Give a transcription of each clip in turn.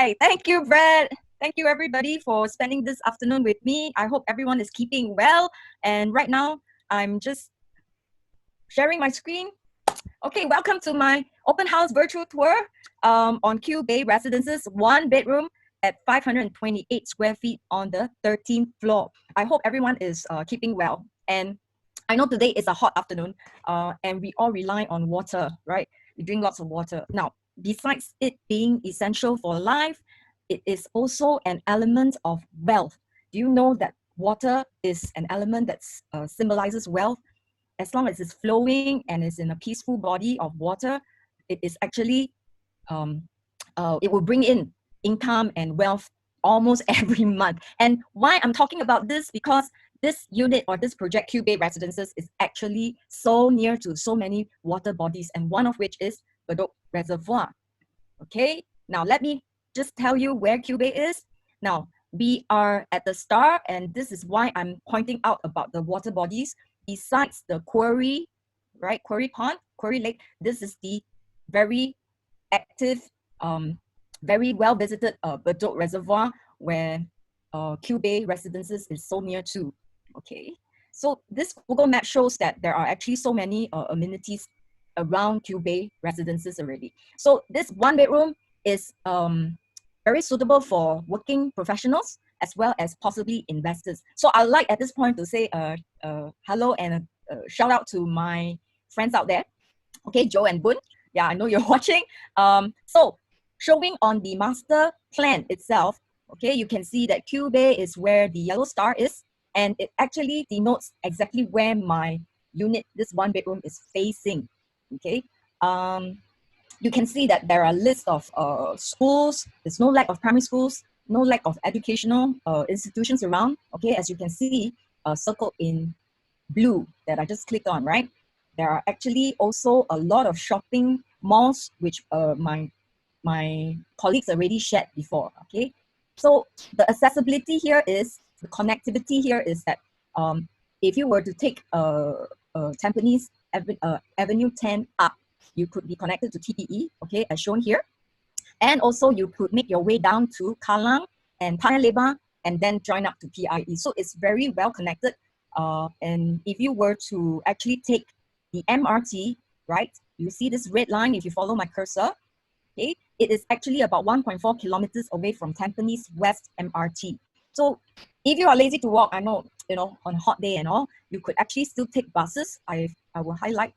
Hey, thank you, Brad. Thank you, everybody, for spending this afternoon with me. I hope everyone is keeping well. And right now, I'm just sharing my screen. Okay, welcome to my open house virtual tour on QBay Residences, one bedroom at 528 square feet on the 13th floor. I hope everyone is keeping well. And I know today is a hot afternoon and we all rely on water, right? We drink lots of water. Now, besides it being essential for life, it is also an element of wealth. Do you know that water is an element that symbolizes wealth? As long as it's flowing and is in a peaceful body of water, it is actually, it will bring in income and wealth almost every month. And why I'm talking about this, because this unit or this project, QBay Residences, is actually so near to so many water bodies, and one of which is Bedok Reservoir. Okay, now let me just tell you where QBay is. Now, we are at the start, and this is why I'm pointing out about the water bodies. Besides the quarry, right, quarry pond, quarry lake, this is the very active, very well visited Bedok Reservoir, where QBay Residences is so near to. Okay, so this Google map shows that there are actually so many amenities around QBay Residences already. So this one bedroom is very suitable for working professionals as well as possibly investors. So I'd like at this point to say hello and shout out to my friends out there. Okay, Joe and Boon. Yeah, I know you're watching. So showing on the master plan itself, okay, you can see that QBay is where the yellow star is, and it actually denotes exactly where my unit, this one bedroom, is facing. Okay, you can see that there are lists of schools. There's no lack of primary schools, no lack of educational institutions around. Okay, as you can see, circled in blue that I just clicked on, right? There are actually also a lot of shopping malls, which my colleagues already shared before. Okay, so the accessibility here is, the connectivity here is that if you were to take Tampines Avenue 10 up, you could be connected to TPE, okay, as shown here. And also you could make your way down to Kallang and Paya Lebar and then join up to PIE. So it's very well connected. And if you were to actually take the MRT, right, you see this red line if you follow my cursor, okay, it is actually about 1.4 kilometers away from Tampines West MRT. So if you are lazy to walk, I know, you know, on a hot day and all, you could actually still take buses. I will highlight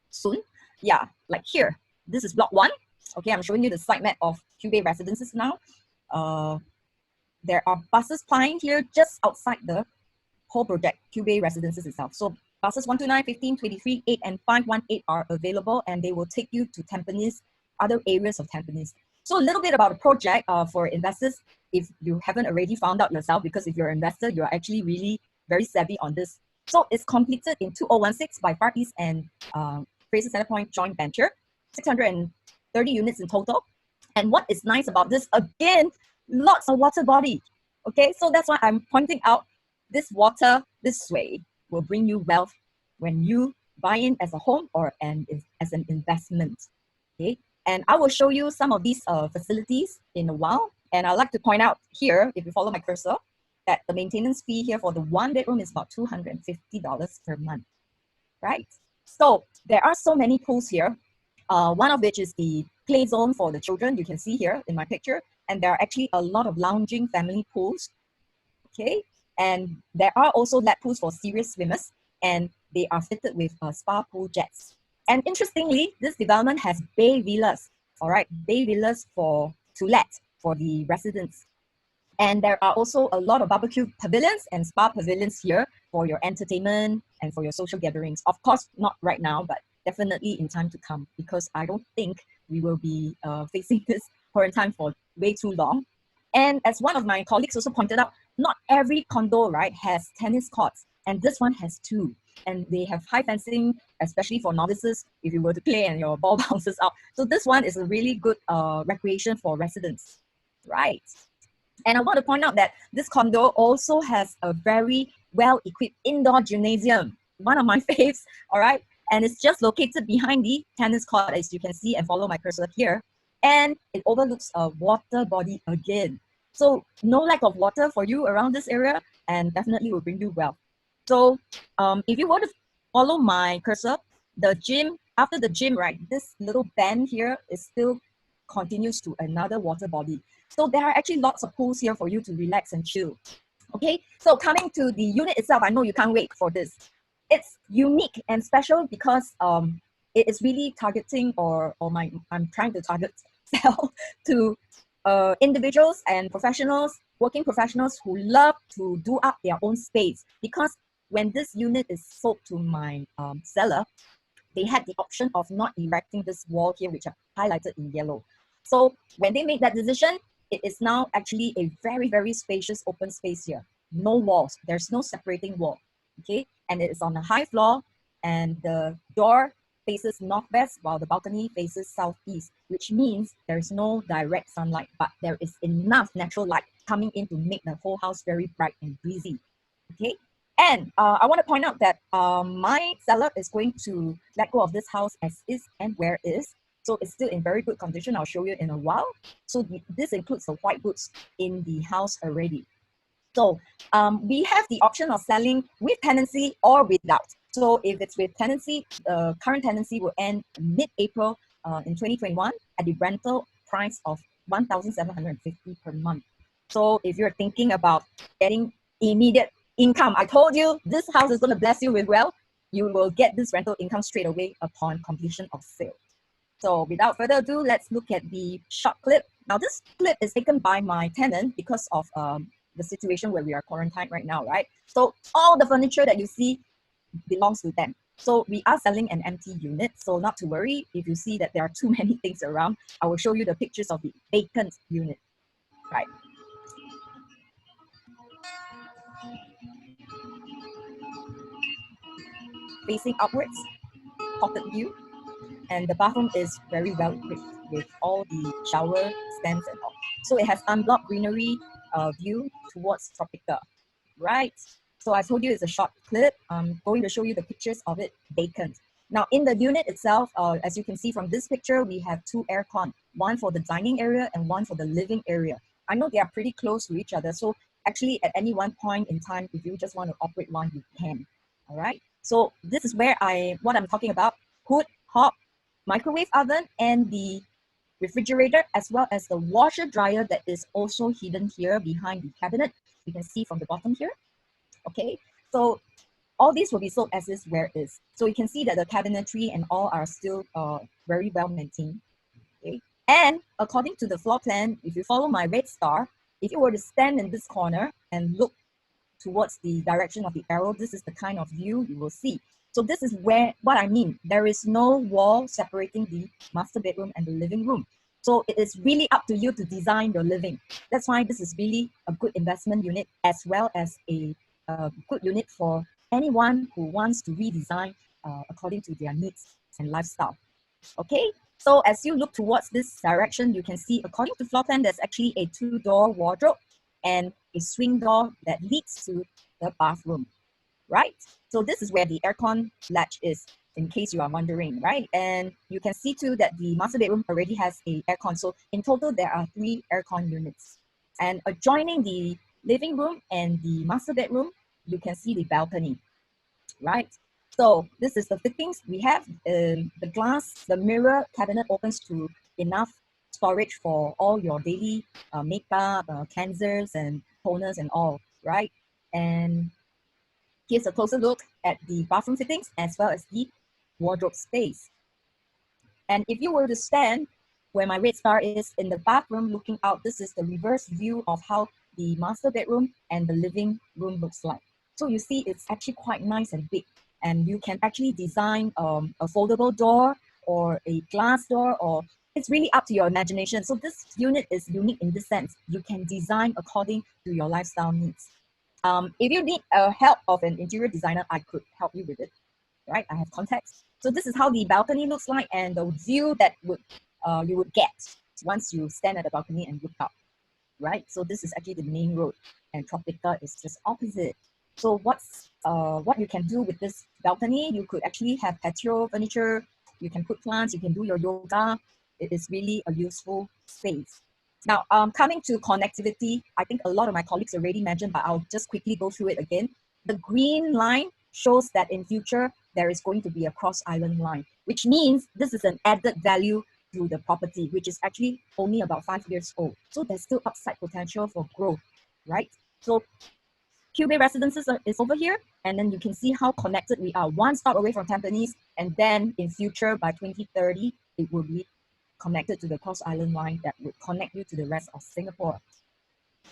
soon. Yeah, like here, this is block 1. Okay, I'm showing you the site map of QBay Residences now. There are buses plying here just outside the whole project, QBay Residences itself. So buses 129, 15, 23, 8, and 518 are available, and they will take you to Tampines, other areas of Tampines. So a little bit about the project for investors, if you haven't already found out yourself, because if you're an investor, you're actually really very savvy on this. So it's completed in 2016 by Far East and Fraser Centrepoint joint venture, 630 units in total. And what is nice about this, again, lots of water body. Okay, so that's why I'm pointing out this water, this way, will bring you wealth when you buy in as a home or as an investment. Okay, and I will show you some of these facilities in a while. And I'd like to point out here, if you follow my cursor, that the maintenance fee here for the one bedroom is about $250 per month, right? So there are so many pools here. One of which is the play zone for the children, you can see here in my picture. And there are actually a lot of lounging family pools, okay? And there are also lap pools for serious swimmers, and they are fitted with spa pool jets. And interestingly, this development has bay villas, all right? Bay villas to let for the residents. And there are also a lot of barbecue pavilions and spa pavilions here for your entertainment and for your social gatherings. Of course, not right now, but definitely in time to come, because I don't think we will be facing this quarantine for way too long. And as one of my colleagues also pointed out, not every condo, right, has tennis courts, and this one has 2. And they have high fencing, especially for novices, if you were to play and your ball bounces out. So this one is a really good recreation for residents, right? And I want to point out that this condo also has a very well-equipped indoor gymnasium, one of my faves, all right? And it's just located behind the tennis court, as you can see and follow my cursor here. and it overlooks a water body again. So no lack of water for you around this area, and definitely will bring you wealth. So if you were to follow my cursor, the gym, after the gym, right, this little bend here is still continues to another water body. So there are actually lots of pools here for you to relax and chill. Okay, so coming to the unit itself, I know you can't wait for this. It's unique and special because it is really targeting, I'm trying to target sell to individuals and professionals, working professionals who love to do up their own space. Because when this unit is sold to my seller, they had the option of not erecting this wall here, which I highlighted in yellow. So when they made that decision, it is now actually a very, very spacious open space here. No walls, there's no separating wall, okay? And it is on a high floor, and the door faces northwest while the balcony faces southeast, which means there's no direct sunlight, but there is enough natural light coming in to make the whole house very bright and breezy, okay? And I want to point out that my seller is going to let go of this house as is and where is. So it's still in very good condition. I'll show you in a while. So this includes the white goods in the house already. So we have the option of selling with tenancy or without. So if it's with tenancy, the current tenancy will end mid-April in 2021 at the rental price of $1,750 per month. So if you're thinking about getting immediate income, I told you this house is going to bless you with wealth. You will get this rental income straight away upon completion of sale. So without further ado, let's look at the short clip. Now this clip is taken by my tenant because of the situation where we are quarantined right now, right? So all the furniture that you see belongs to them. So we are selling an empty unit, so not to worry if you see that there are too many things around. I will show you the pictures of the vacant unit, right? Facing upwards, pocket view, and the bathroom is very well equipped with all the shower stands and all. So it has unblocked greenery view towards Tropica, right? So I told you it's a short clip. I'm going to show you the pictures of it vacant. Now in the unit itself, as you can see from this picture, we have two aircon, one for the dining area and one for the living area. I know they are pretty close to each other. So actually at any one point in time, if you just want to operate one, you can, all right? So this is where what I'm talking about, hood, hob, microwave oven, and the refrigerator, as well as the washer dryer that is also hidden here behind the cabinet. You can see from the bottom here. Okay, so all these will be sold as is where is. So you can see that the cabinetry and all are still very well maintained. Okay, and according to the floor plan, if you follow my red star, if you were to stand in this corner and look towards the direction of the arrow, this is the kind of view you will see. So this is what I mean. There is no wall separating the master bedroom and the living room. So it is really up to you to design your living. That's why this is really a good investment unit, as well as a good unit for anyone who wants to redesign according to their needs and lifestyle. Okay, so as you look towards this direction, you can see, according to floor plan, there's actually a 2-door wardrobe and a swing door that leads to the bathroom, right? So this is where the aircon latch is, in case you are wondering, right? And you can see too that the master bedroom already has a aircon. So in total, there are 3 aircon units. And adjoining the living room and the master bedroom, you can see the balcony, right? So this is the fittings we have. The glass, the mirror cabinet opens to enough storage for all your daily makeup, cleansers and toners and all, right? And here's a closer look at the bathroom fittings as well as the wardrobe space. And if you were to stand where my red star is in the bathroom looking out, this is the reverse view of how the master bedroom and the living room looks like. So you see it's actually quite nice and big, and you can actually design a foldable door or a glass door, or it's really up to your imagination. So this unit is unique in this sense. You can design according to your lifestyle needs. If you need help of an interior designer, I could help you with it, right? I have contacts. So this is how the balcony looks like, and the view that you would get once you stand at the balcony and look out, right? So this is actually the main road, and Tropica is just opposite. So what you can do with this balcony, you could actually have patio furniture, you can put plants, you can do your yoga, it is really a useful space. Now, coming to connectivity, I think a lot of my colleagues already mentioned, but I'll just quickly go through it again. The green line shows that in future, there is going to be a cross-island line, which means this is an added value to the property, which is actually only about 5 years old. So there's still upside potential for growth, right? So QBay Residences is over here, and then you can see how connected we are. One stop away from Tampines, and then in future, by 2030, it will be connected to the Cross Island line that would connect you to the rest of Singapore.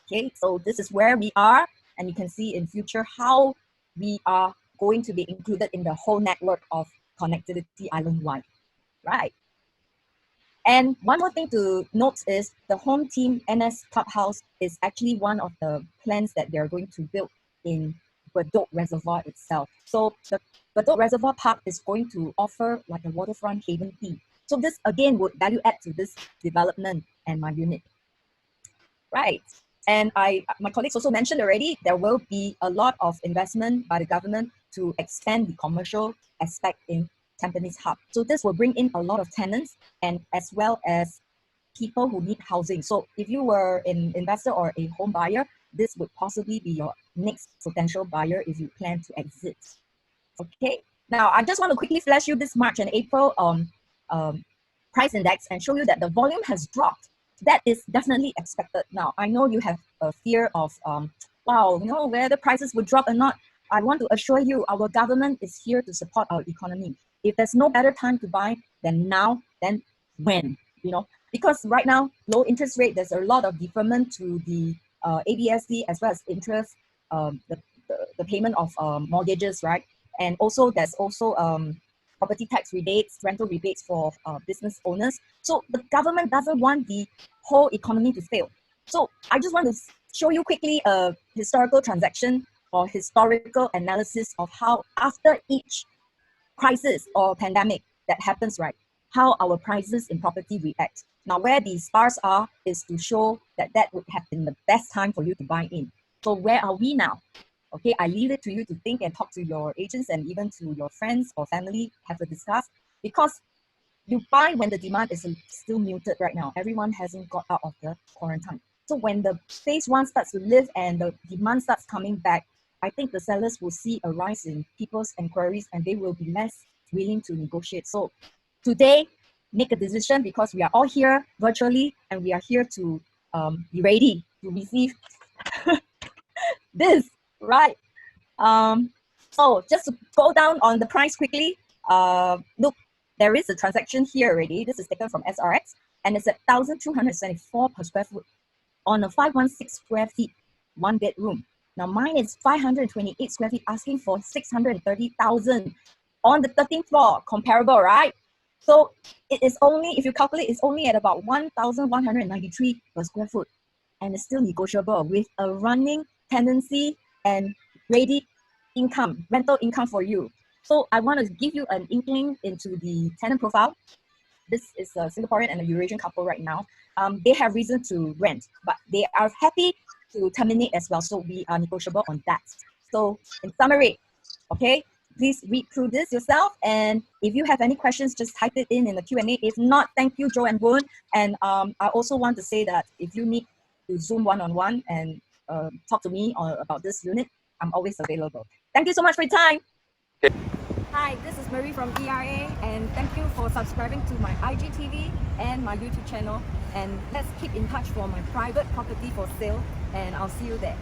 Okay, so this is where we are, and you can see in future how we are going to be included in the whole network of connectivity island-wide, right? And one more thing to note is the Home Team NS Clubhouse is actually one of the plans that they're going to build in Bedok Reservoir itself. So the Bedok Reservoir Park is going to offer like a waterfront haven theme. So this again would value add to this development and my unit, right? And my colleagues also mentioned already, there will be a lot of investment by the government to expand the commercial aspect in Tampines Hub. So this will bring in a lot of tenants and as well as people who need housing. So if you were an investor or a home buyer, this would possibly be your next potential buyer if you plan to exit. Okay, now I just want to quickly flash you this March and April price index and show you that the volume has dropped. That is definitely expected. Now, I know you have a fear of, wow, you know, whether prices would drop or not. I want to assure you, our government is here to support our economy. If there's no better time to buy than now, then when, you know? Because right now, low interest rate, there's a lot of deferment to the ABSD as well as interest, the payment of mortgages, right? And also, there's also property tax rebates, rental rebates for business owners. So the government doesn't want the whole economy to fail. So I just want to show you quickly a historical transaction or historical analysis of how after each crisis or pandemic that happens, right, how our prices in property react. Now, where these stars are is to show that that would have been the best time for you to buy in. So where are we now? Okay, I leave it to you to think and talk to your agents and even to your friends or family, have a discuss, because you buy when the demand is still muted right now. Everyone hasn't got out of the quarantine. So when the phase one starts to live and the demand starts coming back, I think the sellers will see a rise in people's inquiries and they will be less willing to negotiate. So today, make a decision because we are all here virtually and we are here to be ready to receive this, right? So just to go down on the price quickly, look, there is a transaction here already. This is taken from SRX and it's at 1,274 per square foot on a 516 square feet, one bedroom. Now mine is 528 square feet, asking for 630,000 on the 13th floor, comparable, right? So it is only, if you calculate, it's only at about 1,193 per square foot, and it's still negotiable with a running tenancy and ready income, rental income for you. So I want to give you an inkling into the tenant profile. This is a Singaporean and a Eurasian couple right now. They have reason to rent, but they are happy to terminate as well. So we are negotiable on that. So in summary, okay, please read through this yourself. And if you have any questions, just type it in the Q&A. If not, thank you, Joe and Boon. And I also want to say that if you need to Zoom one-on-one and talk to me about this unit, I'm always available. Thank you so much for your time. Hi, this is Marie from ERA, and thank you for subscribing to my IGTV and my YouTube channel. And let's keep in touch for my private property for sale, and I'll see you there.